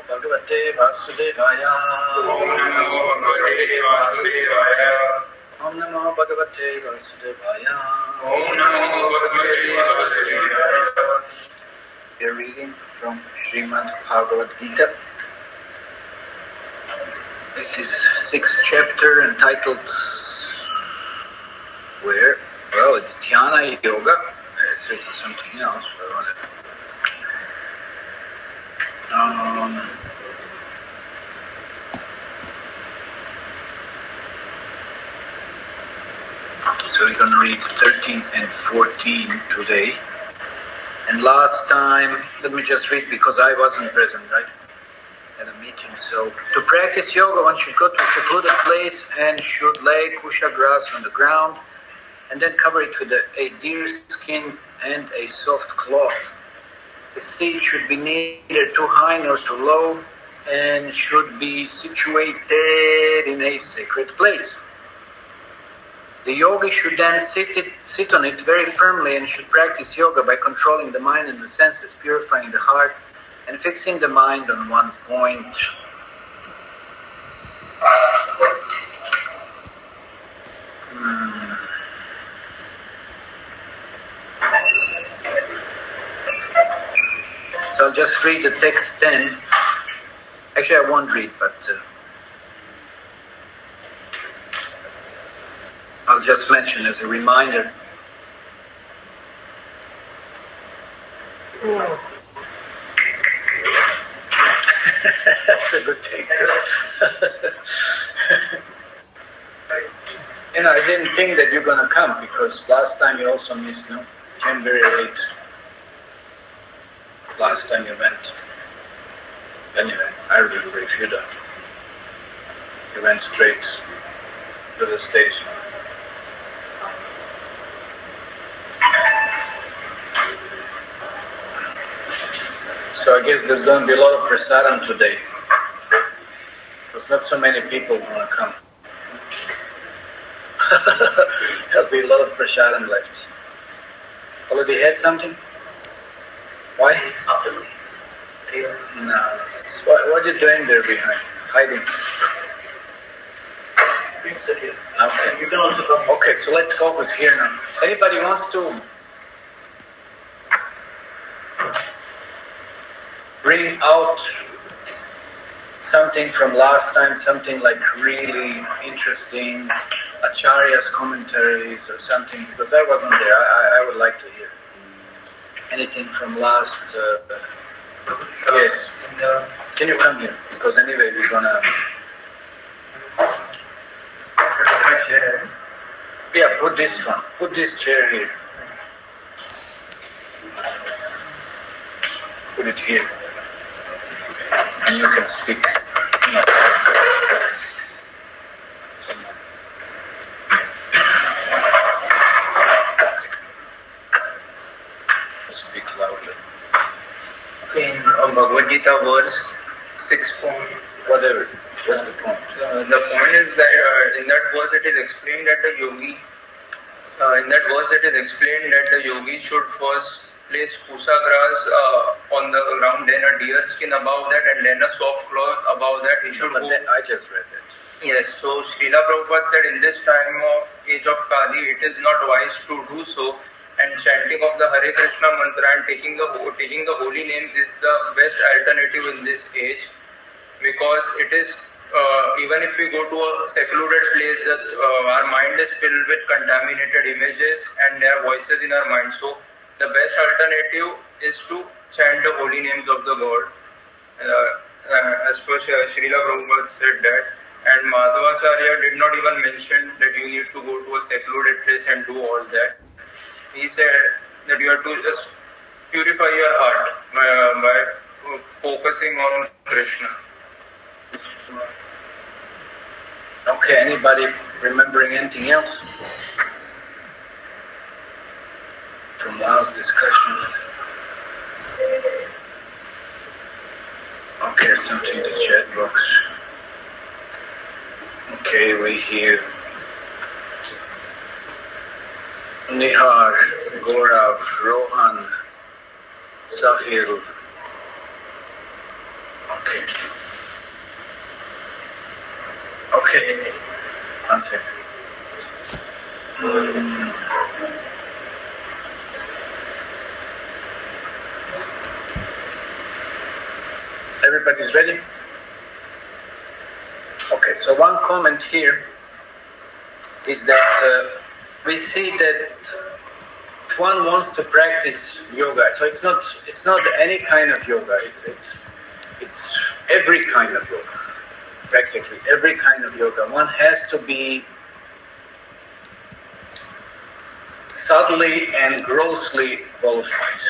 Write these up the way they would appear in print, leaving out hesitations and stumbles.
Bhagavate Vasudevaya. Om Namo Bhagavate Vasudevaya. We are reading from Srimad Bhagavad Gita. This is 6th chapter entitled where? Well, it's Dhyana Yoga. It's written something else. So we're going to read 13 and 14 today. And last time, let me just read because I wasn't present, right? At a meeting. So, to practice yoga, one should go to a secluded place and should lay kusha grass on the ground and then cover it with a deer skin and a soft cloth. The seat should be neither too high nor too low and should be situated in a sacred place. The yogi should then sit on it very firmly and should practice yoga by controlling the mind and the senses, purifying the heart, and fixing the mind on one point. So I'll just read the text then. Actually, I won't read, but I'll just mention as a reminder. That's a good take too. I didn't think that you're going to come because last time you also missed, no? Came very late. Last time you went. Anyway, I remember if you don't. You went straight to the station. So I guess there's going to be a lot of prasadam today. Because not so many people want to come. There'll be a lot of prasadam left. Already had something? Why? No. What are you doing there behind? Hiding? Okay. You can also come. Okay, so let's focus here now. Anybody wants to bring out something from last time, something like really interesting, Acharya's commentaries or something, because I wasn't there. I would like to hear anything from last. Yes. Can you come here? Because anyway, we're gonna. Yeah, put this one. Put this chair here. Put it here. And you can speak. No. Speak loudly. In Bhagavad Gita verse 6 point, whatever. What's the point? The point is that in that verse it is explained that the yogi, should first place pusa grass on the ground, then a deer skin above that, and then a soft cloth above that. He should go. I just read that. Yes, so Srila Prabhupada said in this time of age of Kali, it is not wise to do so, and chanting of the Hare Krishna mantra and taking the holy names is the best alternative in this age, because it is even if we go to a secluded place, our mind is filled with contaminated images and there are voices in our mind. So the best alternative is to chant the holy names of the Lord. As per Srila Prabhupada said that, and Madhavacharya did not even mention that you need to go to a secluded place and do all that. He said that you have to just purify your heart by focusing on Krishna. Okay, anybody remembering anything else from last discussion? Okay, something in the chat box. Okay, we hear Nihar, Gaurav, Rohan, Sahil. Okay. Okay. One second. Everybody's ready? Okay, so one comment here is that we see that if one wants to practice yoga, so it's not any kind of yoga, it's every kind of yoga, practically every kind of yoga. One has to be subtly and grossly qualified.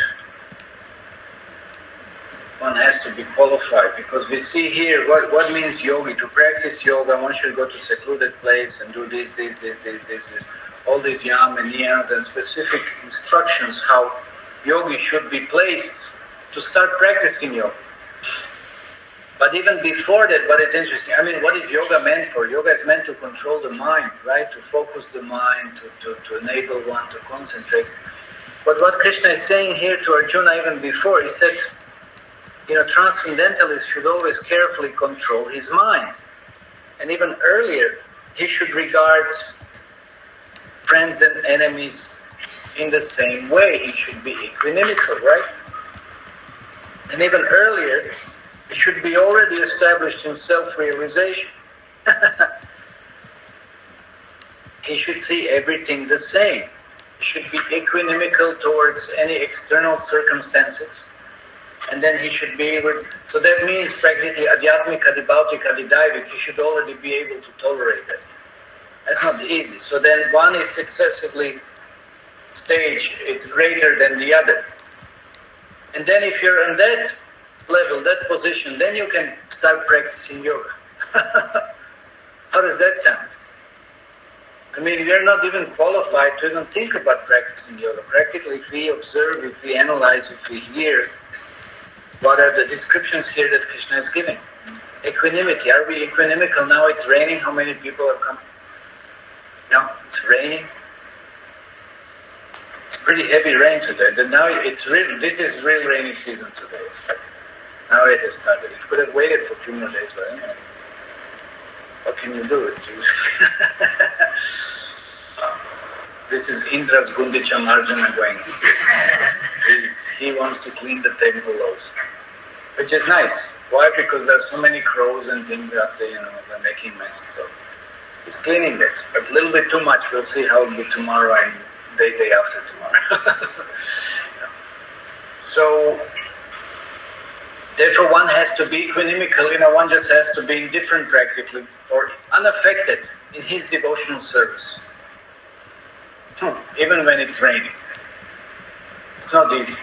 One has to be qualified, because we see here what means yogi. To practice yoga, one should go to secluded place and do this, all these yam and niyams and specific instructions how yogi should be placed to start practicing yoga. But even before that, what is interesting, what is yoga meant for? Yoga is meant to control the mind, right? To focus the mind, to enable one to concentrate. But what Krishna is saying here to Arjuna even before, he said, transcendentalist should always carefully control his mind. And even earlier, he should regard friends and enemies in the same way. He should be equanimous, right? And even earlier, he should be already established in self-realization. He should see everything the same. He should be equanimical towards any external circumstances. And then he should be able, so that means practically adhyatmik, adibhautik, adidaivik, he should already be able to tolerate that. That's not easy. So then one is successively stage, it's greater than the other. And then if you're on that level, that position, then you can start practicing yoga. How does that sound? We're not even qualified to even think about practicing yoga. Practically, if we observe, if we analyze, if we hear, what are the descriptions here that Krishna is giving? Equanimity. Are we equanimical? Now it's raining. How many people have come? No, it's raining. It's pretty heavy rain today. Now this is real rainy season today. Now it has started. It could have waited for a few more days, but anyway. What can you do? This is Indra's Gundicha Marjana going. He wants to clean the temple also. Which is nice. Why? Because there are so many crows and things out there, they're making messes. So he's cleaning that. But a little bit too much. We'll see how it will be tomorrow and the day after tomorrow. So therefore one has to be equanimical, one just has to be indifferent practically, or unaffected in his devotional service. Even when it's raining. It's not easy.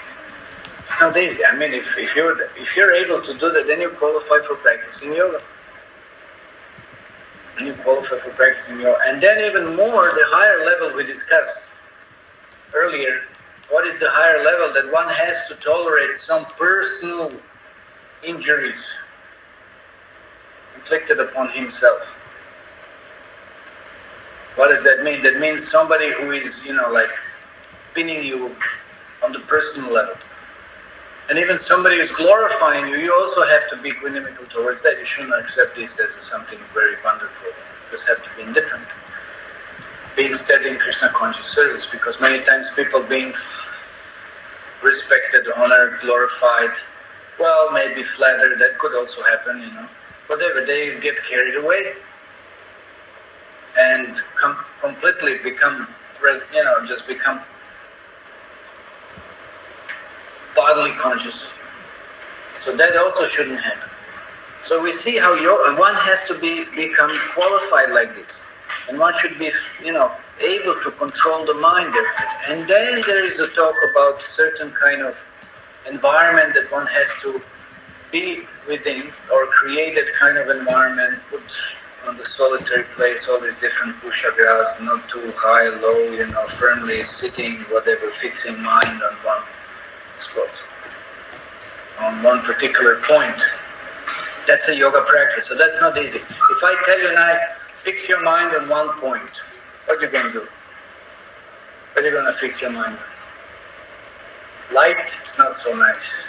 It's not easy. If you're able to do that, then you qualify for practicing yoga. And then even more, the higher level we discussed earlier. What is the higher level? That one has to tolerate some personal injuries inflicted upon himself. What does that mean? That means somebody who is, pinning you on the personal level. And even somebody who's glorifying you, you also have to be equanimical towards that. You shouldn't accept this as something very wonderful. You just have to be indifferent. Being steady in Krishna conscious service, because many times people being respected, honored, glorified, well, maybe flattered, that could also happen, Whatever, they get carried away and completely become, just become bodily conscious. So that also shouldn't happen. So we see how one has to become qualified like this. And one should be, able to control the mind. And then there is a talk about certain kind of environment that one has to be within, or create that kind of environment, put on the solitary place all these different pushagas, not too high, low, firmly sitting, whatever, fixing mind on one spot, on one particular point. That's a yoga practice, so that's not easy. If I tell you now, fix your mind on one point, what are you going to do? What are you going to fix your mind on? Light, it's not so nice.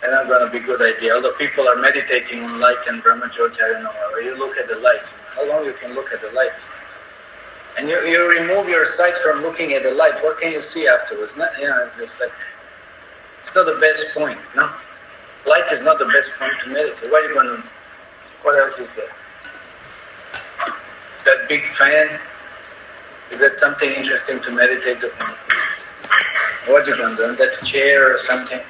It's not going to be a good idea. Although people are meditating on light and Brahmajyoti, I don't know. You look at the light. How long you can look at the light? And you remove your sight from looking at the light. What can you see afterwards? Not, it's just like, it's not the best point, no? Light is not the best point to meditate. What are you going to, what else is there? That big fan, is that something interesting to meditate upon? What are you going to do? That chair or something?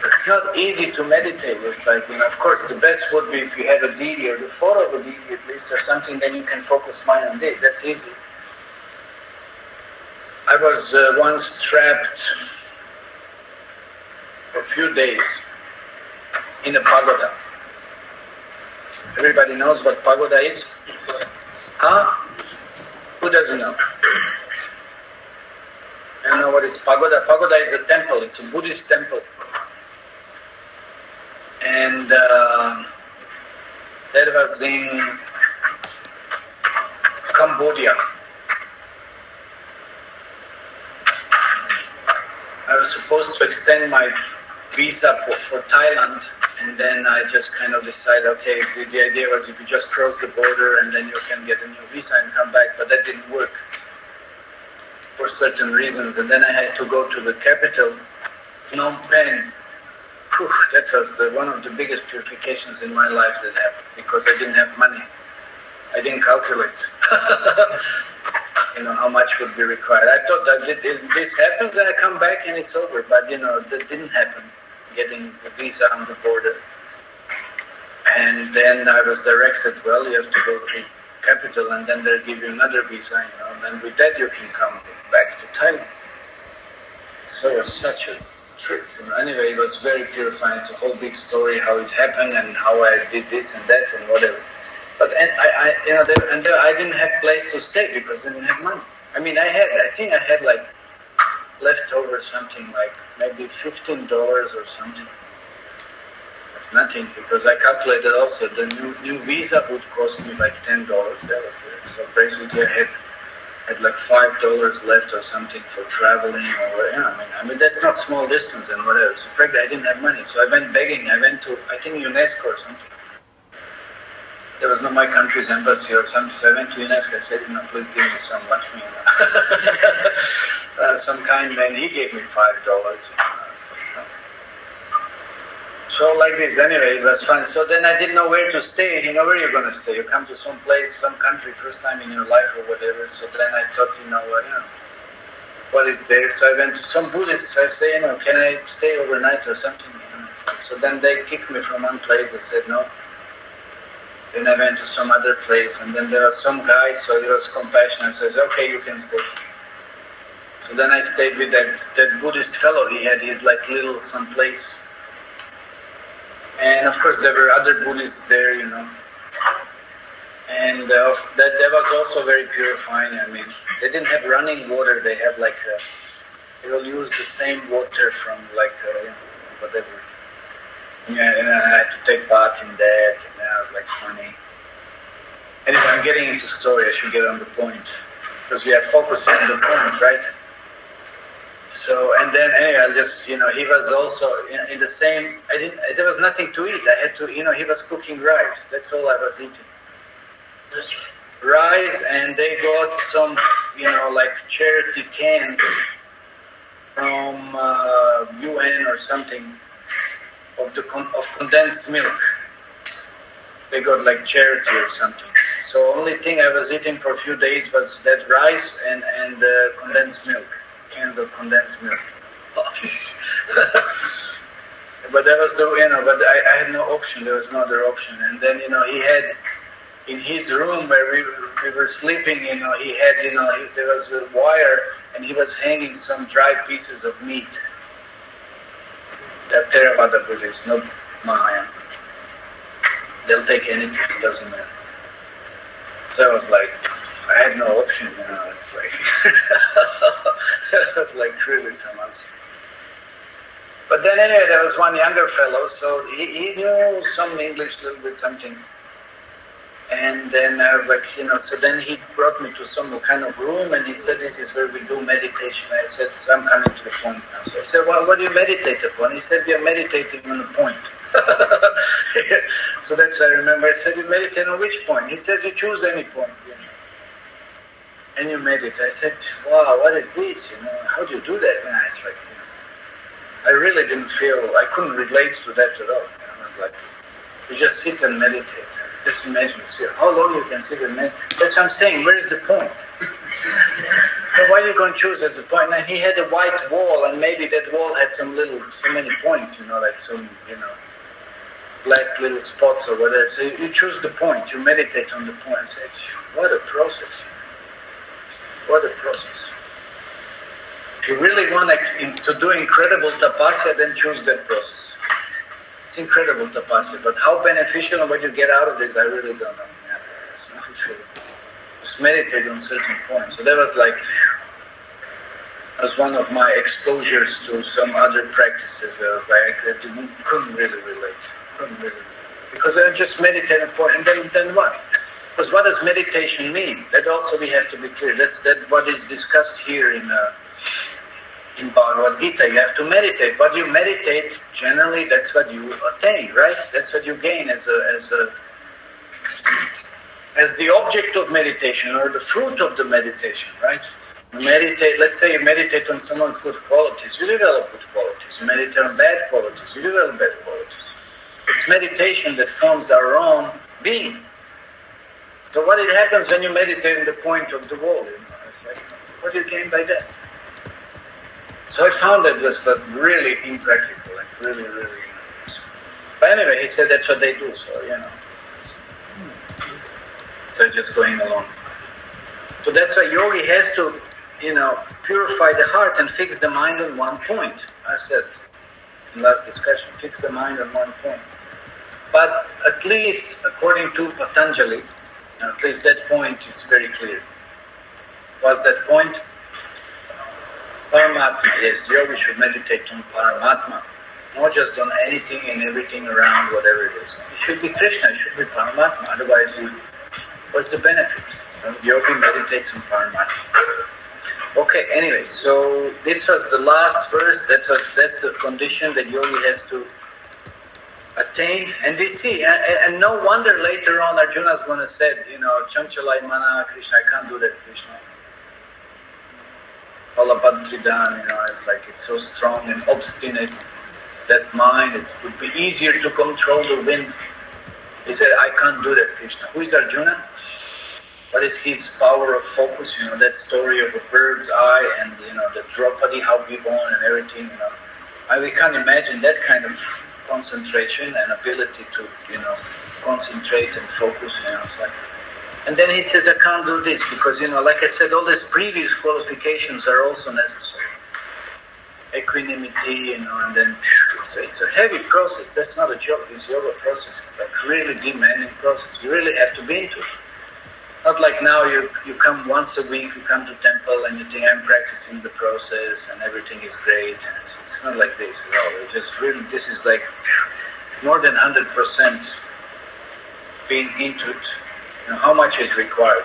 It's not easy to meditate. It's like, of course, the best would be if you had a deity or the photo of a deity at least or something, then you can focus mind on this. That's easy. I was once trapped for a few days in a pagoda. Everybody knows what pagoda is? Huh? Who doesn't know? I don't know what is pagoda. Pagoda is a temple. It's a Buddhist temple. And that was in Cambodia. I was supposed to extend my visa for Thailand, and then I just kind of decided, okay, the idea was if you just cross the border and then you can get a new visa and come back, but that didn't work for certain reasons. And then I had to go to the capital, Phnom Penh. Whew, that was one of the biggest purifications in my life that happened, because I didn't have money. I didn't calculate how much would be required. I thought that this happens and I come back and it's over, but that didn't happen, getting the visa on the border. And then I was directed, well, you have to go to the capital and then they'll give you another visa, and then with that you can come back to Thailand. So it was such a trip. Anyway, it was very purifying. It's a whole big story how it happened and how I did this and that and whatever. But I didn't have place to stay because I didn't have money. I mean, I think I had like leftover something like maybe $15 or something. That's nothing, because I calculated also the new visa would cost me like $10. That was there. So basically I had like $5 left or something for traveling or I mean that's not small distance and whatever. So frankly I didn't have money. So I went begging. I went to I think UNESCO or something. There was not my country's embassy or something. So I went to UNESCO. I said, please give me some Lakshmi. Some kind man. He gave me $5. So like this, anyway, it was fun. So then I didn't know where to stay. Where you're going to stay? You come to some place, some country, first time in your life or whatever. So then I thought, what is there? So I went to some Buddhists. I say, can I stay overnight or something? So then they kicked me from one place. I said no. Then I went to some other place, and then there was some guy, so he was compassionate. Says, okay, you can stay. So then I stayed with that Buddhist fellow. He had his like little some place. And of course there were other Buddhists there, And that was also very purifying. I mean, they didn't have running water. They have like, they will use the same water from like, whatever. Yeah, and I had to take part in that, and that was like funny. Anyway, I'm getting into story. I should get on the point, because we are focusing on the point, right? So, and then anyway, I'll just, he was also in the same, there was nothing to eat. I had to, he was cooking rice. That's all I was eating. Rice, and they got some, like charity cans from UN or something of condensed milk. They got like charity or something. So only thing I was eating for a few days was that rice and condensed milk. Cans of condensed milk. But that was but I had no option. There was no other option. And then, he had, in his room where we were sleeping, he had, there was a wire, and he was hanging some dried pieces of meat. They're Theravada Buddhists, not Mahayana. They'll take anything, it doesn't matter. So I was like, I had no option, it's like, it's like really Thomas. But then anyway, there was one younger fellow, so he knew some English, a little bit something. And then I was like, so then he brought me to some kind of room and he said, this is where we do meditation. I said, so I'm coming to the point now. So I said, well, what do you meditate upon? He said, you're meditating on a point. So that's what I remember. I said, you meditate on which point? He says, you choose any point. And you meditate. I said, wow, what is this? How do you do that? And I was like, I really didn't feel, I couldn't relate to that at all. I was like, you just sit and meditate. Just imagine, see how long you can sit and meditate. That's what I'm saying, where is the point? Why are you going to choose as a point? And he had a white wall, and maybe that wall had so many points, like some, black little spots or whatever. So you choose the point, you meditate on the point. I said, what a process. What a process. If you really want to do incredible tapasya, then choose that process. It's incredible tapasya, but how beneficial and what you get out of this, I really don't know. It's not true. Just meditate on certain points. So that was one of my exposures to some other practices. I was like, I couldn't really relate. Because I just meditate on a point, and then what? Because what does meditation mean? That also we have to be clear. That's what is discussed here in Bhagavad Gita. You have to meditate. What you meditate, generally, that's what you attain, right? That's what you gain as the object of meditation or the fruit of the meditation, right? You meditate. Let's say you meditate on someone's good qualities. You develop good qualities. You meditate on bad qualities. You develop bad qualities. It's meditation that forms our own being. So what happens when you meditate on the point of the wall? It's like, what do you gain by that? So I found that was really impractical, like really. But anyway, he said that's what they do, so So just going along. So that's why yogi has to, purify the heart and fix the mind on one point. I said in last discussion, fix the mind on one point. But at least according to Patanjali, at least that point is very clear. What's that point? Paramatma, yes, yogi should meditate on Paramatma, not just on anything and everything around, whatever it is. It should be Krishna, it should be Paramatma, otherwise what's the benefit? Yogi meditates on Paramatma. Okay, anyway, so this was the last verse, that's the condition that yogi has to attain, and we see, and no wonder later on Arjuna's going to say, Chanchalai Mana Krishna, I can't do that, Krishna. Balabhadridan, it's like it's so strong and obstinate, that mind, it would be easier to control the wind. He said, I can't do that, Krishna. Who is Arjuna? What is his power of focus? That story of a bird's eye and, the Draupadi, how he born and everything, we can't imagine that kind of concentration and ability to, concentrate and focus, it's like. And then he says, I can't do this because, like I said, all these previous qualifications are also necessary. Equanimity, and then it's a heavy process. That's not a joke. This yoga process is like really demanding process. You really have to be into it. Not like now you come once a week, you come to temple and you think I'm practicing the process and everything is great. And it's not like this at all. It's just really, this is like more than 100% being into it. How much is required?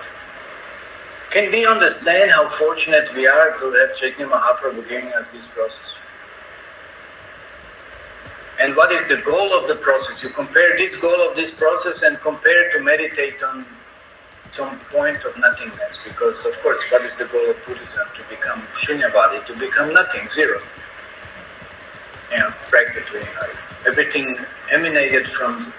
Can we understand how fortunate we are to have Chaitanya Mahaprabhu giving us this process? And what is the goal of the process? You compare this goal of this process and compare to meditate on some point of nothingness. Because of course, what is the goal of Buddhism? To become shunyavadi, to become nothing, zero. Practically, everything emanated from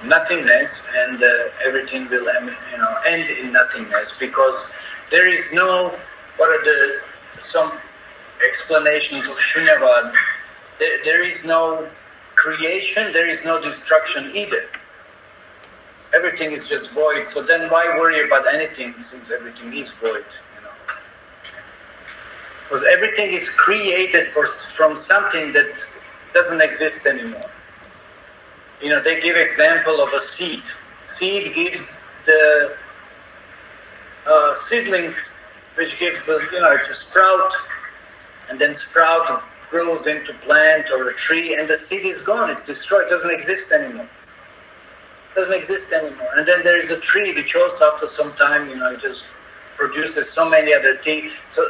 nothingness, and everything will end in nothingness, because there is no, some explanations of Shunyavad, there is no creation, there is no destruction either. Everything is just void, so then why worry about anything since everything is void? Because everything is created from something that doesn't exist anymore. They give example of a seed. Seed gives the seedling, which gives it's a sprout, and then sprout grows into plant or a tree, and the seed is gone, it's destroyed, it doesn't exist anymore. Doesn't exist anymore. And then there is a tree which also after some time, it just produces so many other tea, so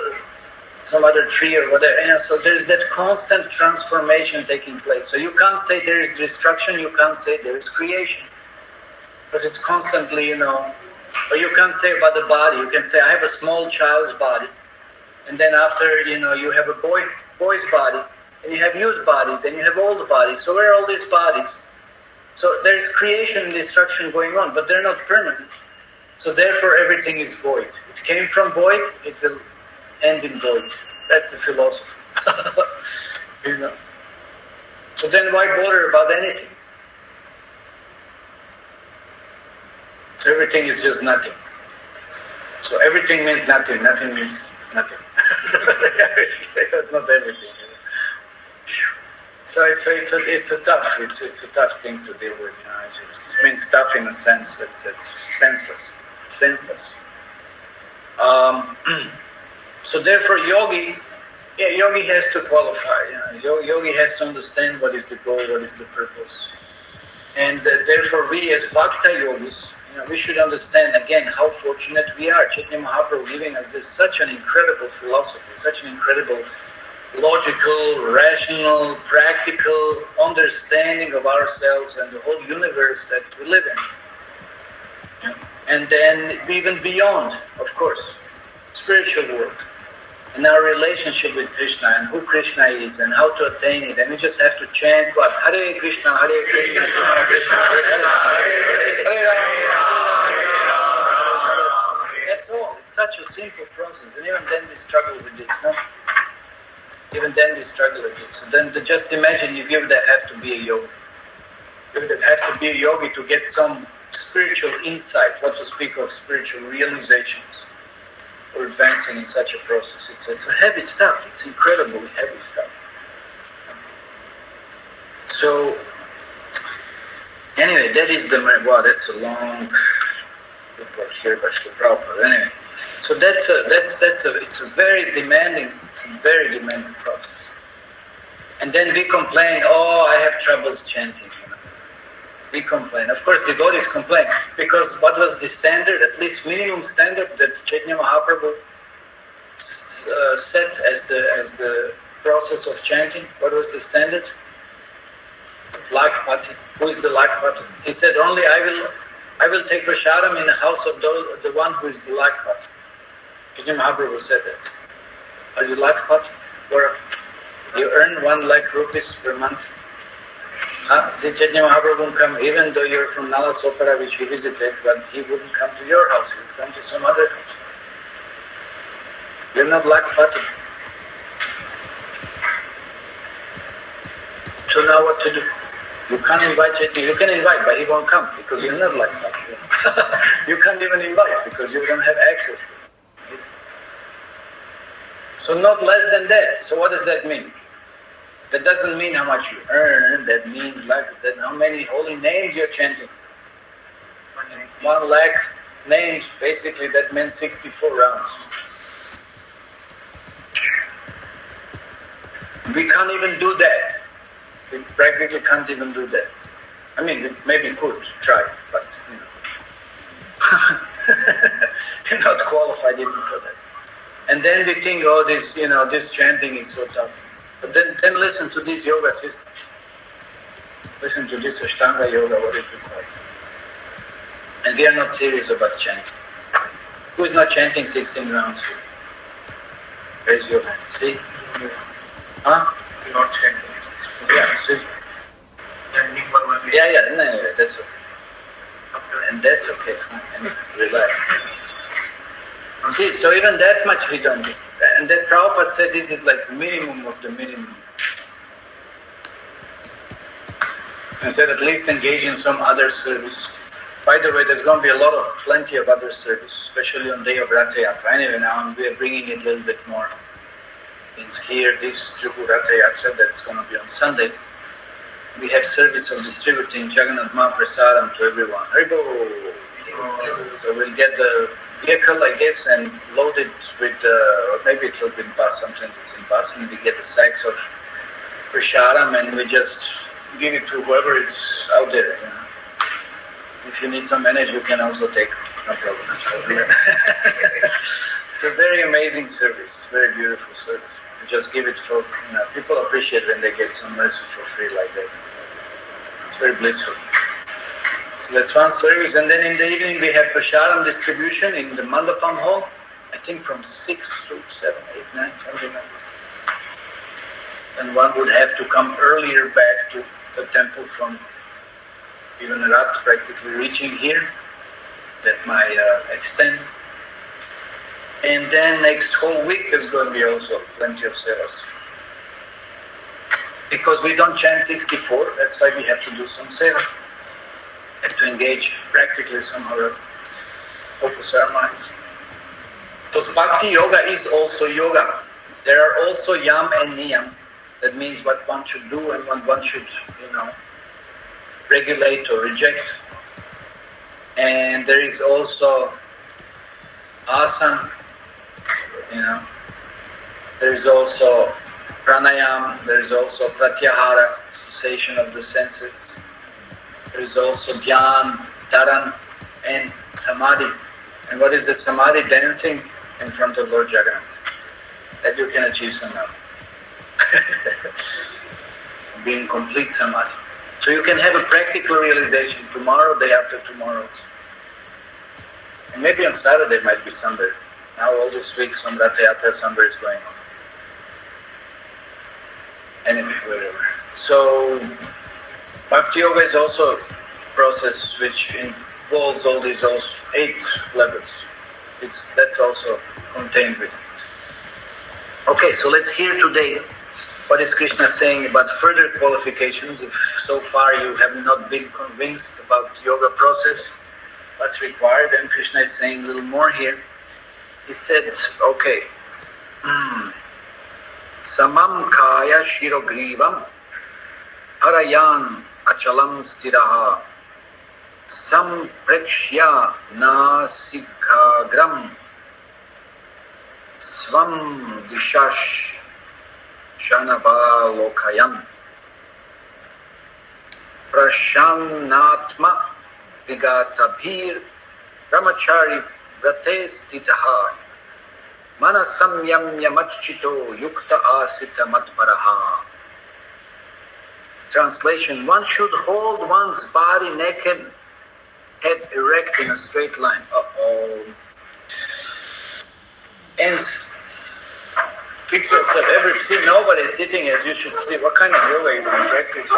some other tree or whatever. So there is that constant transformation taking place. So you can't say there is destruction, you can't say there is creation. Because it's constantly, or you can't say about the body, you can say I have a small child's body. And then after, you have a boy's body, and you have youth body, then you have old body. So where are all these bodies? So there is creation and destruction going on, but they're not permanent. So therefore everything is void. It came from void, it will end in void. That's the philosophy. So then why bother about anything? So everything is just nothing. So everything means nothing, nothing means nothing. That's not everything. So it's a tough thing to deal with. It means tough in a sense. It's senseless. So therefore, yogi has to qualify. Yogi has to understand what is the goal, what is the purpose, and therefore we as bhakta yogis, we should understand again how fortunate we are. Chaitanya Mahaprabhu giving us such an incredible philosophy, such an incredible logical, rational, practical understanding of ourselves and the whole universe that we live in. And then even beyond, of course, spiritual work and our relationship with Krishna and who Krishna is and how to attain it. And we just have to chant what? Hare Krishna, Hare Krishna, Krishna Krishna, Hare Rama. That's all. It's such a simple process. And even then we struggle with this, no? Even then we struggle with it. So then just imagine if you would have to be a yogi. You would have to be a yogi to get some spiritual insight, what to speak of spiritual realizations or advancing in such a process. It's a heavy stuff. It's incredibly heavy stuff. So anyway, that is that's a long report here by Srila Prabhupada. Anyway. So it's a very demanding process. And then we complain, I have troubles chanting. We complain. Of course, devotees complain because what was the standard, at least minimum standard that Chaitanya Mahaprabhu set as the process of chanting? What was the standard? Lakpati. Who is the Lakpati? He said, only I will take prasadam in the house of the one who is the Lakpati. Chaitanya Mahaprabhu said that. Are you Lakpati? Or you earn 1 lakh rupees per month? See, Chaitanya Mahaprabhu won't come, even though you're from Nalasopara, which he visited, but he wouldn't come to your house, he would come to some other house. You're not Lakpati. So now what to do? You can't invite Chaitanya. You can invite, but he won't come because you're not Lakpati. You can't even invite because you don't have access to it. So not less than that. So what does that mean? That doesn't mean how much you earn. That means how many holy names you're chanting. 1 lakh names, basically that meant 64 rounds. We can't even do that. We practically can't even do that. I mean, we maybe could try, but you're not qualified even for that. And then we think, this chanting is so tough. But then listen to this yoga system. Listen to this Ashtanga yoga, what it requires. And we are not serious about chanting. Who is not chanting 16 rounds? Raise your hand. See? Huh? Not chanting. Yeah, see? Yeah, no, that's okay. And that's okay. And relax. See, so even that much we don't do. And then Prabhupada said this is like minimum of the minimum. And said at least engage in some other service. By the way, there's going to be plenty of other service, especially on day of Ratha Yatra. Anyway, now we are bringing it a little bit more. It's here, this Tripura Ratha Yatra, that's going to be on Sunday. We have service of distributing Jagannath Mahaprasadam to everyone. Haribo! So we'll get the vehicle, I guess, and load it with, or maybe it will be in bus, sometimes it's in bus, and we get the sacks of prasadam and we just give it to whoever is out there. If you need some energy, you can also take it. No problem. It's a very amazing service. It's a very beautiful service. You just give it for, people appreciate when they get some mercy for free like that. It's very blissful. So that's one service. And then in the evening we have Prasharam distribution in the Mandapam hall. I think from 6 to 7, 8, 9, something like this. And one would have to come earlier back to the temple from even Rat, practically reaching here. That might extend. And then next whole week there's going to be also plenty of sevas. Because we don't chant 64, that's why we have to do some seva. Have to engage practically some of our focus ceremonies. Because Bhakti Yoga is also yoga. There are also yam and niyam. That means what one should do and what one should, regulate or reject. And there is also asana, there is also pranayam, there is also pratyahara, cessation of the senses. There is also dhyan, dharan, and samadhi. And what is the samadhi? Dancing in front of Lord Jagannath. That you can achieve somehow. Being complete samadhi. So you can have a practical realization tomorrow, day after tomorrow. And maybe on Saturday might be somewhere. Now all this week some Ratha Yatra somewhere is going on. Anyway, wherever. So Bhakti Yoga is also a process which involves all these 8 levels. That's also contained within it. Okay, so let's hear today what is Krishna saying about further qualifications. If so far you have not been convinced about the yoga process, what's required, then Krishna is saying a little more here. He said, okay, samam kaya shirogrivam harayan achalam stiraha samprekshya nasikagram svam dishash shanavalokayan prashannatma vigatabhir brahmachari vrate stitaha manasamyamya machchito yukta asita matparaha. Translation: one should hold one's body naked, head erect in a straight line. And fix yourself. See, nobody is sitting as you should sleep. What kind of yoga are you doing practically?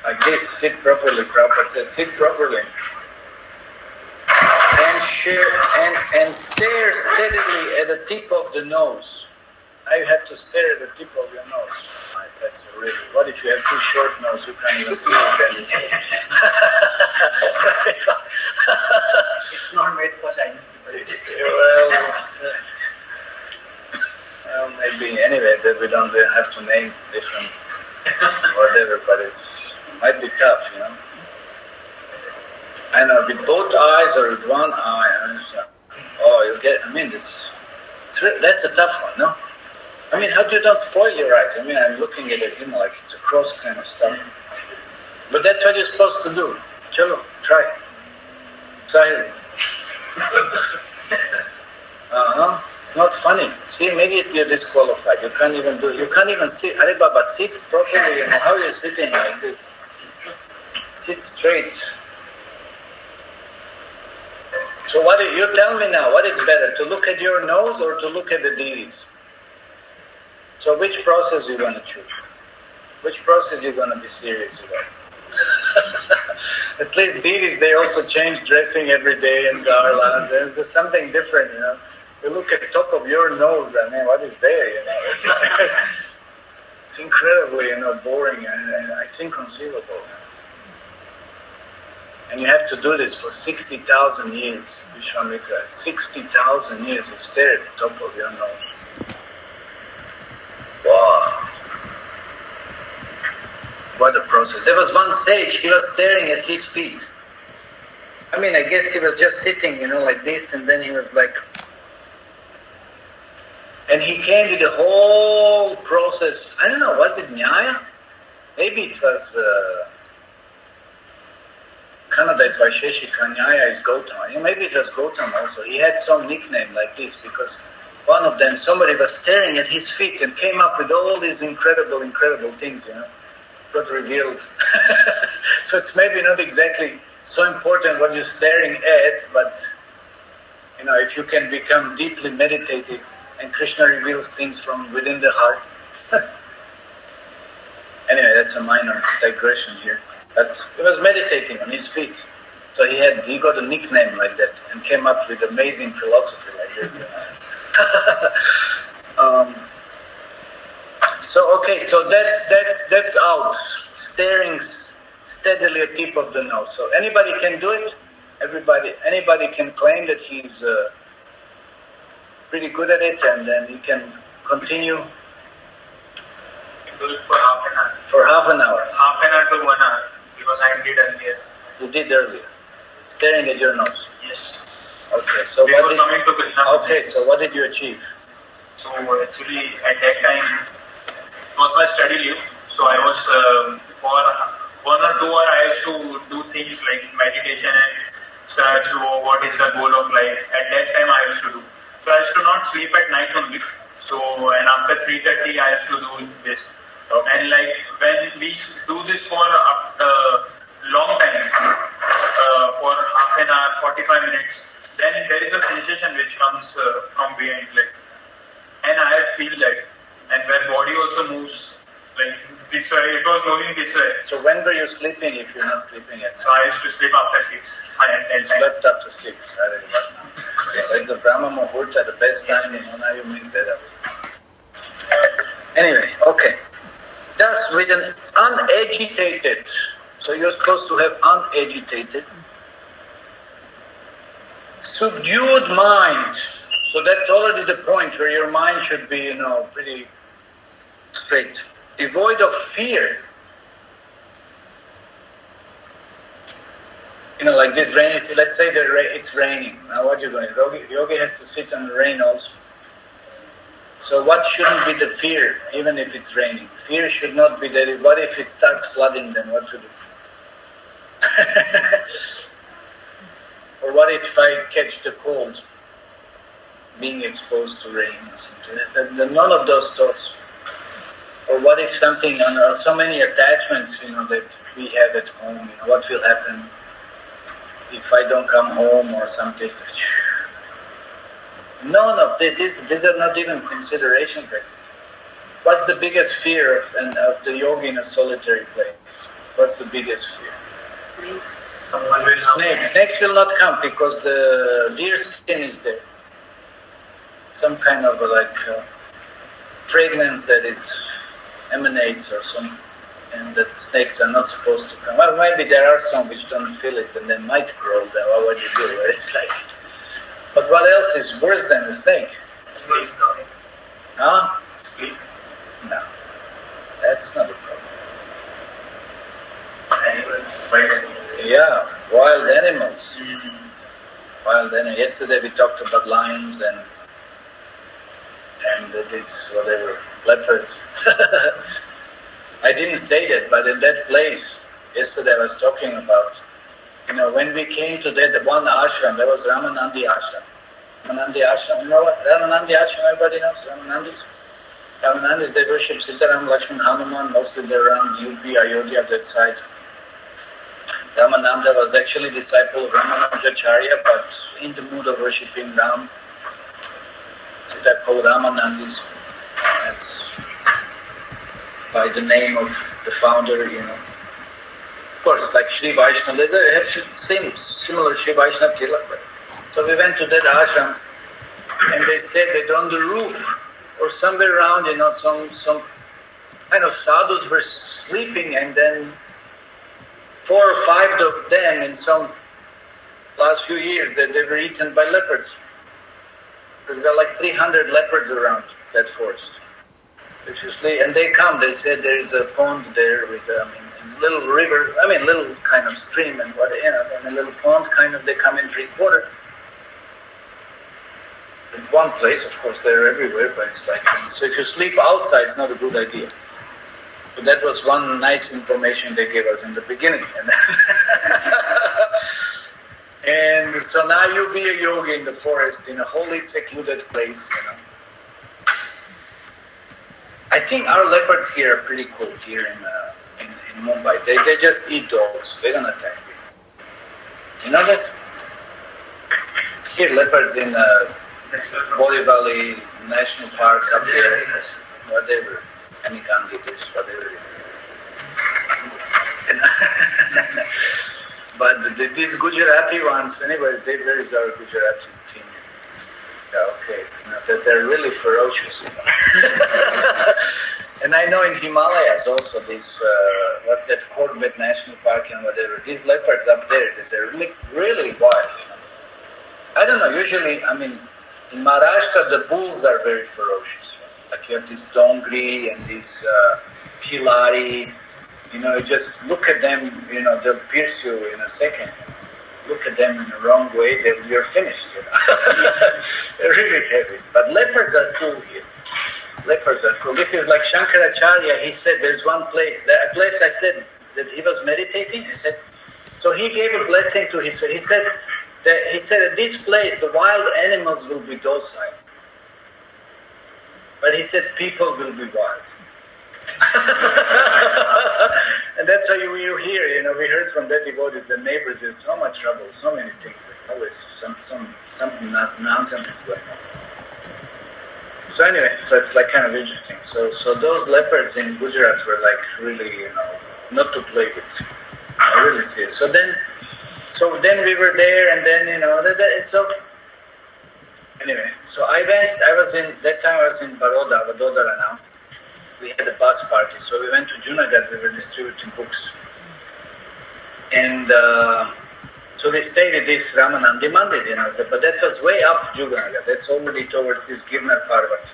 Like this, sit properly. Prabhupada said, sit properly. And stare steadily at the tip of the nose. Now you have to stare at the tip of your nose. Right, that's really. What if you have too short nose? You can't even see it. It's not made for Chinese people. Well, maybe anyway that we don't have to name different whatever, but it's might be tough, I know, with both eyes or with one eye. You get. That's a tough one, no? How do you don't spoil your eyes? I'm looking at it, like it's a cross kind of stuff. But that's what you're supposed to do. Chalo, try. Sahil. It's not funny. See, maybe you're disqualified. You can't even do it. You can't even sit. Hare Baba, sit properly. How you're sitting like this. Sit straight. So you tell me now, what is better, to look at your nose or to look at the deities? So which process you're going to choose? Which process you're going to be serious about? At least deities, they also change dressing every day and garlands. There's something different, You look at the top of your nose, what is there, It's incredibly, boring and it's inconceivable. And you have to do this for 60,000 years, Vishwamitra. 60,000 years you stare at the top of your nose. Wow. What a process. There was one sage, he was staring at his feet. I guess he was just sitting, like this, and then he was like... And he came to the whole process. I don't know, was it Nyaya? Maybe it was Kannada is Vaisheshika, Nyaya is Gautama. Maybe it was Gautama also. He had some nickname like this because one of them, somebody was staring at his feet and came up with all these incredible things, got revealed. So it's maybe not exactly so important what you're staring at, but if you can become deeply meditative and Krishna reveals things from within the heart. Anyway, that's a minor digression here. But he was meditating on his feet. So he got a nickname like that and came up with amazing philosophy like that. So that's out. Staring steadily at the tip of the nose. So anybody can do it. Anybody can claim that he's pretty good at it, and then he can continue. You can do it for half an hour. For half an hour. Half an hour to 1 hour, because I did earlier. You did earlier. Staring at your nose. Yes. Okay. So what did you achieve? So actually, at that time, it was my study leave. So I was for 1 or 2 hours, I used to do things like meditation and search what is the goal of life. At that time, I used to do. So I used to not sleep at night only. So and after 3:30, I used to do this. Okay. And like when we do this for long time, for half an hour, 45 minutes, then there is a sensation which comes from behind, like, and I feel that, and where body also moves, like this way. It was moving this way. So when were you sleeping if you're not sleeping at night? So I used to sleep after 6. You slept up to 6. It's the Brahma Muhurta, the best time, now you missed that up. Anyway, okay. Thus, with an unagitated, so you're supposed to have unagitated, subdued mind. So that's already the point where your mind should be, pretty straight. Devoid of fear. Like this rain, let's say it's raining. Now what you're doing? Yogi has to sit on the rain also. So what shouldn't be the fear, even if it's raining? Fear should not be that. What if it starts flooding, then what to do? Or what if I catch the cold, being exposed to rain or something? None of those thoughts. Or what if something, so many attachments, that we have at home, what will happen if I don't come home or something? None of these are not even consideration. What's the biggest fear of the yogi in a solitary place? What's the biggest fear? Snakes. Snakes will not come because the deer skin is there. Some kind of fragrance that it emanates or something, and that the snakes are not supposed to come. Well, maybe there are some which don't feel it and they might grow there. What do you do? It's like, but what else is worse than a snake? Huh? No, that's not a problem. Yeah, wild animals. Wild animals. Yesterday we talked about lions and this whatever leopards. I didn't say that, but in that place yesterday I was talking about. When we came to that one ashram, there was Ramanandi ashram. Ramanandi ashram, you know what? Ramanandi ashram, everybody knows Ramanandis? Ramanandis, they worship Sitaram, Lakshman, Hanuman, mostly they're around UP, Ayodhya, that side. Ramananda was actually a disciple of Ramanujacharya, but in the mood of worshipping Ram. So they're called Ramanandis. That's by the name of the founder, Of course, like Sri Vaishnava, they have similar Sri Vaishnava tilak. So we went to that ashram, and they said that on the roof or somewhere around, some kind of sadhus were sleeping, and then 4 or 5 of them in some last few years that they were eaten by leopards. Because there are like 300 leopards around that forest. And they said there is a pond there with a little river, little kind of stream and and a little pond they come and drink water. in one place. Of course, they're everywhere, but it's like, so if you sleep outside, it's not a good idea. But that was one nice information they gave us in the beginning. And so now you be a yogi in the forest, in a holy, secluded place, I think our leopards here are pretty cool here in Mumbai. They just eat dogs. They don't attack people. You know that? Here, leopards in Boli Valley National Park up there, whatever. And you can't get this, whatever. But these Gujarati ones, anyway, where is our Gujarati team? Yeah, okay, they're really ferocious. And I know in Himalayas also this, what's that, Corbett National Park and whatever, these leopards up there, they're really, really wild. I don't know, usually, I mean, in Maharashtra, the bulls are very ferocious. Like you have this Dongri and this Pilari, you just look at them, they'll pierce you in a second. Look at them in the wrong way, you're finished. They're really heavy. But leopards are cool here. Leopards are cool. This is like Shankaracharya, he said there's one place, a place I said that he was meditating, he said, so he gave a blessing to his, he said at this place the wild animals will be docile. But he said people will be wild. And that's why you hear, we heard from that devotees, the neighbors, there's so much trouble, so many things. Always some nonsense is going on. So anyway, so it's like kind of interesting. So those leopards in Gujarat were like really, not to play with. I really see it. So then we were there, and then so. Anyway, so that time I was in Vadodara now. We had a bus party, so we went to Junagadh, we were distributing books. And so we stayed at this Ramanandi Mandir, but that was way up Junagadh, that's already towards this Girnar Parvat.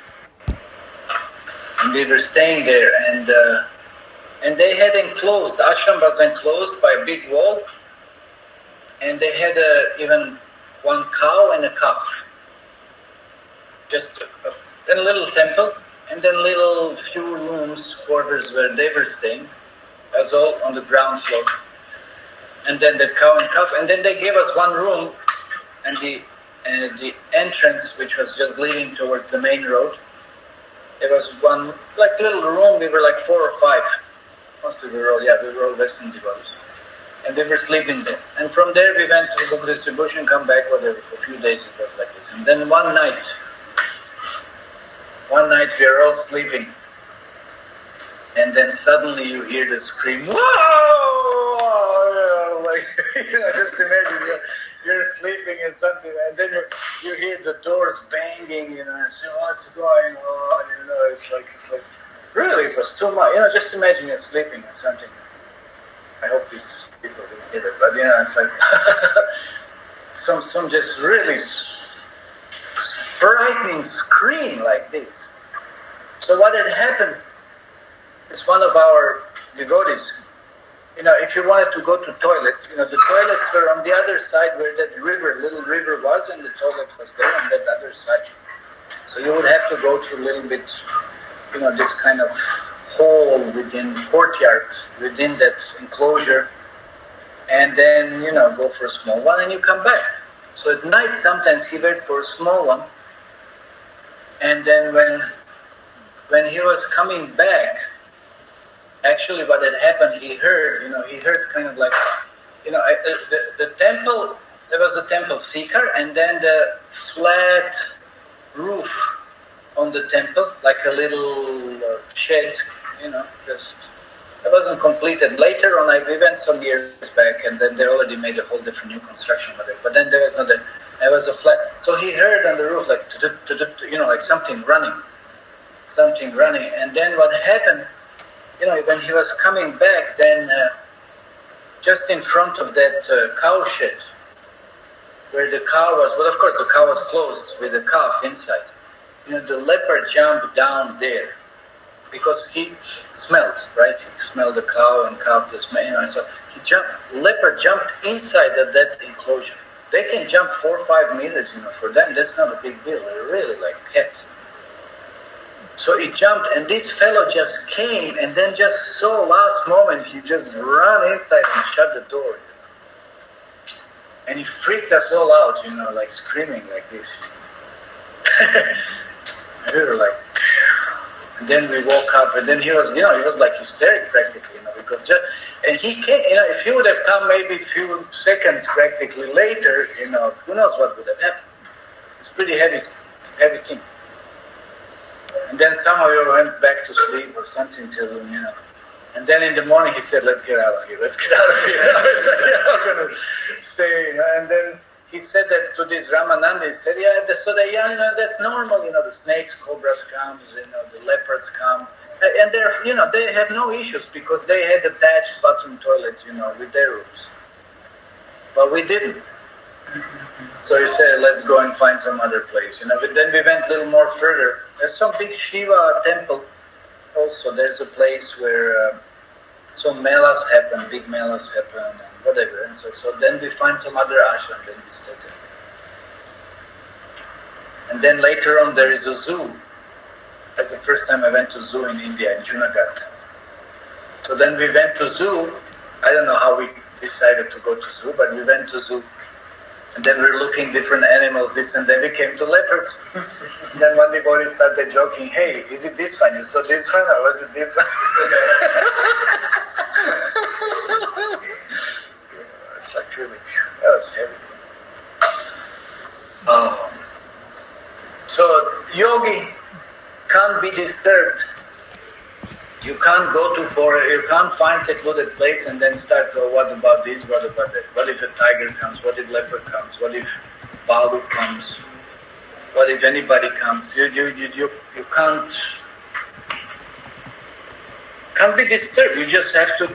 And we were staying there, and they had enclosed, the ashram was enclosed by a big wall, and they had even one cow and a calf. Just a little temple, and then little few rooms, quarters where they were staying. That was all on the ground floor. And then the cow and calf, and then they gave us one room, and the entrance, which was just leading towards the main road, there was one like little room. We were like 4 or 5. Mostly we were all Western devotees. And we were sleeping there. And from there we went to book distribution, come back, whatever, for a few days it was like this. And then one night we are all sleeping, and then suddenly you hear the scream, whoa! Like, just imagine you're sleeping and something, and then you hear the doors banging, and say, what's going on? It's like, really, it was too much. Just imagine you're sleeping or something. I hope these people will hear it, but it's like some just really frightening scream like this. So what had happened is one of our devotees, if you wanted to go to toilet, the toilets were on the other side where that little river was, and the toilet was there on that other side. So you would have to go through a little bit, this kind of hole courtyard within that enclosure, and then, go for a small one and you come back. So at night sometimes he went for a small one, and then when he was coming back, actually what had happened, he heard kind of like, the temple, there was a temple seeker, and then the flat roof on the temple, like a little shed, just, it wasn't completed. Later on, we went some years back, and then they already made a whole different new construction with it. But then there was a flat. So he heard on the roof like, like something running. And then what happened, when he was coming back, then just in front of that cow shed, where the cow was, well, of course the cow was closed with the calf inside. The leopard jumped down there because he smelled, right? He smelled the cow and calf, the smell, so leopard jumped inside of that enclosure. They can jump 4 or 5 meters, for them that's not a big deal. They're really like cats. So he jumped, and this fellow just came, and then just so last moment he just ran inside and shut the door. And he freaked us all out, like screaming like this. And we were like, and then we woke up, and then he was like hysteric practically, because and he came, if he would have come maybe a few seconds practically later, who knows what would have happened. It's pretty heavy thing. And then somehow we went back to sleep or something till, and then in the morning he said, let's get out of here. So you're not going to stay, and then he said that to this Ramananda. He said, that's normal, the snakes, cobras comes, the leopards come. And they're, they have no issues because they had attached bathroom toilet, with their rooms. But we didn't. So he said, let's go and find some other place, But then we went a little more further. There's some big Shiva temple also. There's a place where some melas happen, big melas happen, and whatever. And so then we find some other ashram, then we stay there. And then later on there is a zoo. That's the first time I went to zoo in India, in Junagadh. So then we went to zoo. I don't know how we decided to go to zoo, but we went to zoo. And then we're looking different animals, this, and then we came to leopards. And then one day everybody started joking, hey, is it this one? You saw this one, or was it this one? It's like really, that was heavy. So yogi can't be disturbed. You can't go to forest, you can't find secluded place and then start, what about this, what about that? What if a tiger comes? What if leopard comes? What if Balu comes? What if anybody comes? You can't be disturbed. You just have to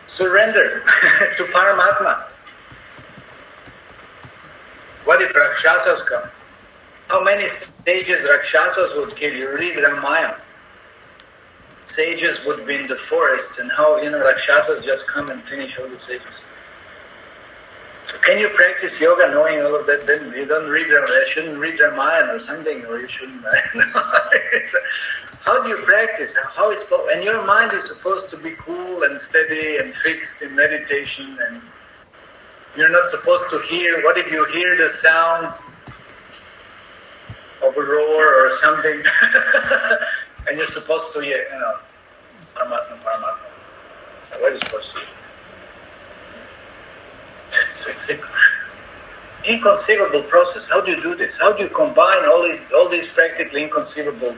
surrender to Paramatma. What if Rakshasas come? How many sages Rakshasas would kill? You read Ramayana. Sages would be in the forests, and how Rakshasas just come and finish all the sages. So can you practice yoga knowing all of that? Then you don't read Ramayana, you shouldn't read Ramayana or something, or you shouldn't. How do you practice? How is and your mind is supposed to be cool and steady and fixed in meditation, and you're not supposed to hear. What if you hear the sound of a roar or something? And you're supposed to, Paramatma. So what are you supposed to do? It's an inconceivable process. How do you do this? How do you combine all these practically inconceivable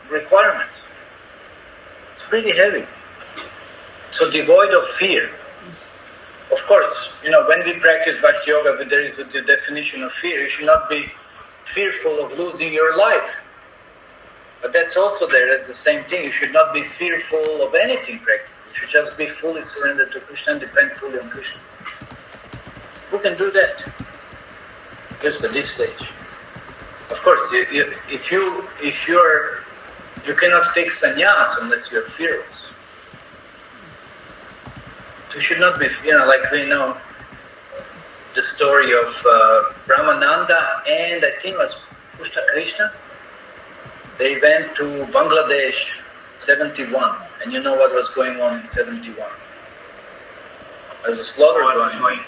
requirements? It's pretty heavy. So devoid of fear. Of course, when we practice Bhakti Yoga, there is the definition of fear. You should not be fearful of losing your life. But that's also there, that's the same thing. You should not be fearful of anything practically. You should just be fully surrendered to Krishna and depend fully on Krishna. Who can do that? Just at this stage. Of course, if you cannot take sannyas unless you're fearless. You should not be, like we know the story of Brahmananda and I think it was Pushta Krishna. They went to Bangladesh 71, and you know what was going on in 71. There was a slaughter going on.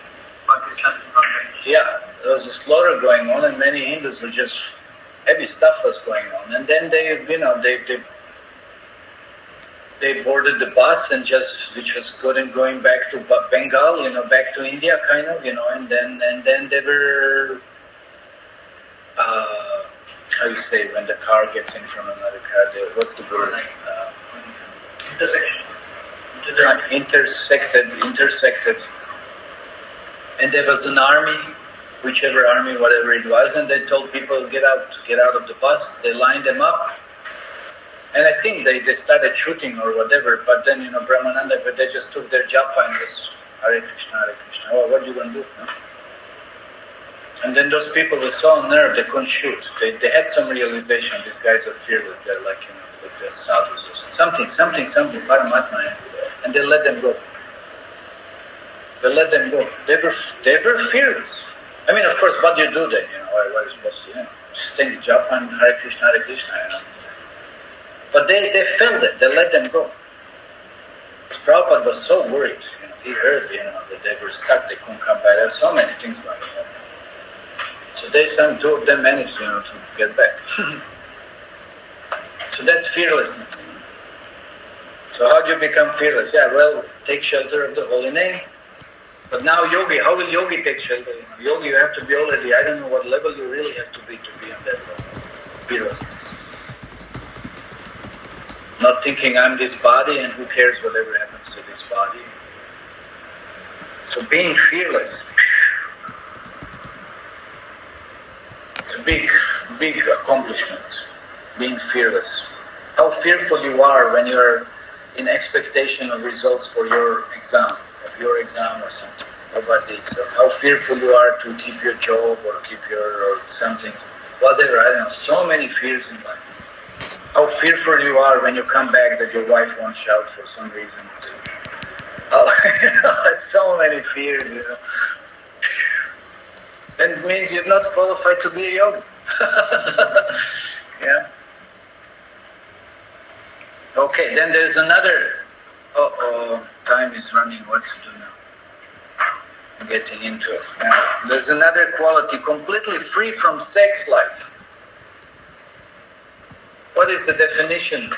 Yeah, there was a slaughter going on, and many Hindus were just, heavy stuff was going on. And then they boarded the bus and which was going back to Bengal, back to India kind of, and then they were, how you say when the car gets in from another car, what's the word? Intersected. And there was an army, whichever army, whatever it was, and they told people, get out of the bus. They lined them up. And I think they started shooting or whatever, but then, Brahmananda, but they just took their japa and just, Hare Krishna, Hare Krishna. Oh, what are you going to do? No? And then those people were so unnerved, they couldn't shoot. They had some realization, these guys are fearless, they're like, like they're sadhus or something, Paramatma, and they let them go. They let them go. They were fearless. I mean, of course, what do you do then? What are you supposed to, just think Japan, Hare Krishna, But they felt it. They let them go. Prabhupada was so worried. He heard, that they were stuck. They couldn't come back. There are so many things going on. So two of them managed, to get back. So that's fearlessness. So how do you become fearless? Yeah, well, take shelter of the holy name. But now yogi, how will yogi take shelter? Yogi, you have to be already, I don't know what level you really have to be on that level. Fearlessness. Not thinking I'm this body and who cares whatever happens to this body. So being fearless, it's a big accomplishment. Being fearless. How fearful you are when you're in expectation of results for your exam or something. How fearful you are to keep your job or keep or something. Whatever, I don't know, so many fears in life. How fearful you are when you come back that your wife won't shout for some reason. So many fears, Then it means you're not qualified to be a yogi. Yeah. Okay, then there's another. Time is running. What to do now? I'm getting into it. Now, there's another quality completely free from sex life. What is the definition?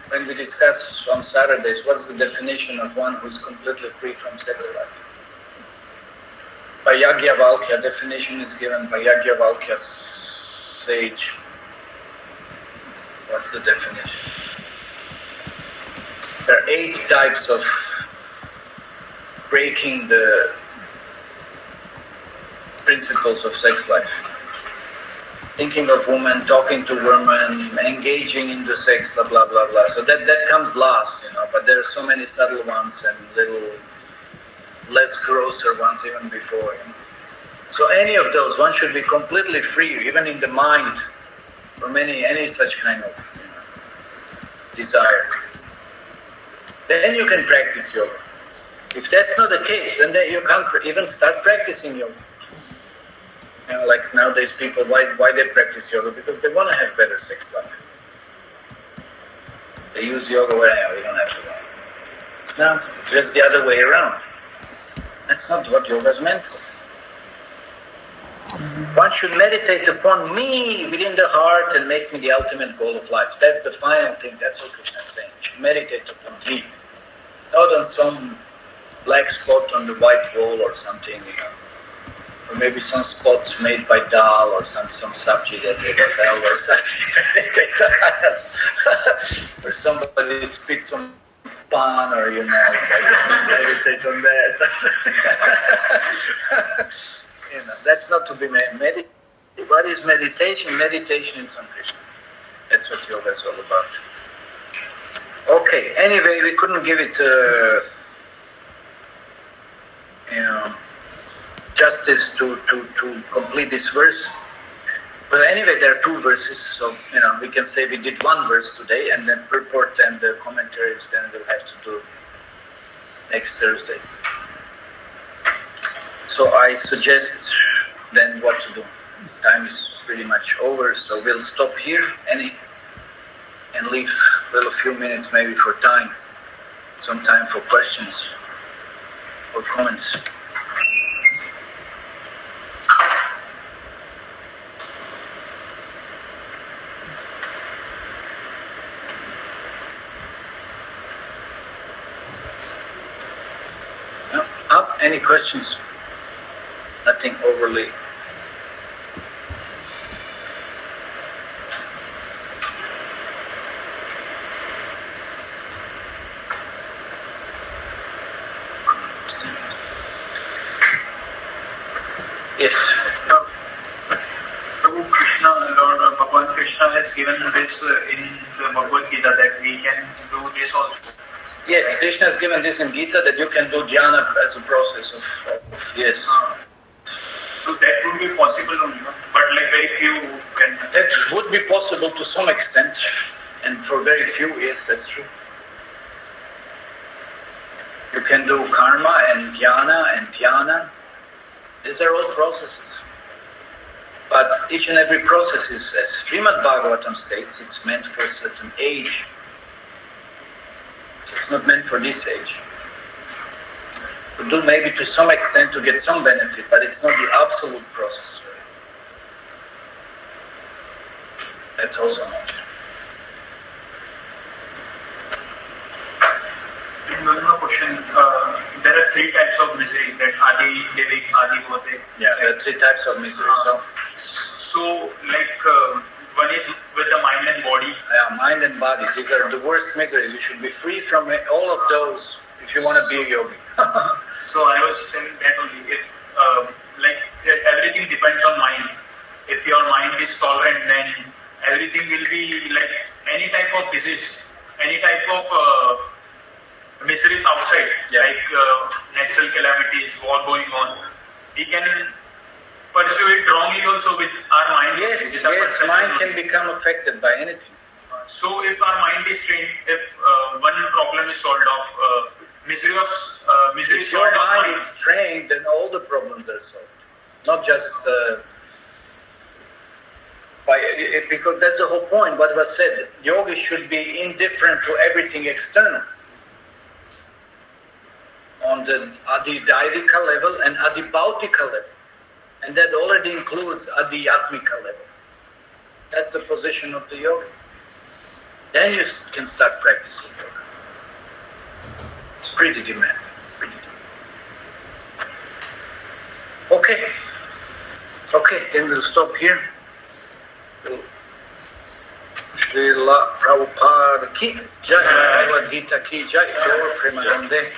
When we discuss on Saturdays, what's the definition of one who is completely free from sex life? By Yajnavalkya, definition is given by Yajnavalkya sage. What's the definition? There are 8 types of breaking the principles of sex life. Thinking of women, talking to women, engaging in the sex, blah, blah, blah, blah. So that comes last, but there are so many subtle ones and little less grosser ones even before. So any of those, one should be completely free, even in the mind, from any such kind of desire. Then you can practice yoga. If that's not the case, then you can't even start practicing yoga. Like nowadays people, why they practice yoga? Because they want to have better sex life. They use yoga where we don't have to. It's nonsense. It's just the other way around. That's not what yoga is meant for. One should meditate upon me within the heart and make me the ultimate goal of life. That's the final thing. That's what Krishna is saying. You should meditate upon me. Not on some black spot on the white wall or something, Or maybe some spot made by dal or some subject that they fell or something. Or somebody spits on pan or it's like meditate on that. That's not to be meditated. What is meditation? Meditation is on Krishna. That's what yoga is all about. Okay, anyway, we couldn't give it justice to complete this verse. But anyway, there are 2 verses, so we can say we did 1 verse today, and then purport and the commentaries then we'll have to do next Thursday. So I suggest then what to do. Time is pretty much over, so we'll stop here and leave a few minutes maybe for time, some time for questions or comments. Any questions? Nothing overly. Yes. Prabhu Krishna, Lord Bhagavan Krishna has given this in the Bhagavad Gita that we can do this also. Yes, Krishna has given this in Gita that you can do dhyana as a process of yes. So that would be possible only, but like very few can. That would be possible to some extent, and for very few, yes, that's true. You can do karma and jnana and dhyana. These are all processes. But each and every process is, as Srimad Bhagavatam states, it's meant for a certain age. So it's not meant for this age. To do maybe to some extent to get some benefit, but it's not the absolute process. That's also not. One more question. There are three types of miseries, that Adi, Devik, Adi, Bhautik. Yeah, there are three types of misery. So, one is with the mind and body. Yeah, mind and body. These are the worst miseries. You should be free from all of those if you want to be a yogi. So I was telling that only. If everything depends on mind. If your mind is tolerant, then everything will be like any type of disease, any type of miseries outside, like natural calamities, war going on. We can pursue it wrongly also with our mind. Yes, mind can become affected by anything. So if our mind is trained, if one problem is solved off, misery if your mind is trained, then all the problems are solved. Not just because that's the whole point. What was said, yogi should be indifferent to everything external. On the Adidaitika level and Adibhautika level. And that already includes Adhyatmika level. That's the position of the yogi. Then you can start practicing yoga. It's pretty demanding. Okay, then we'll stop here. Srila Prabhupada ki jai, Bhagavad Gita ki jai, Gaur Premanande.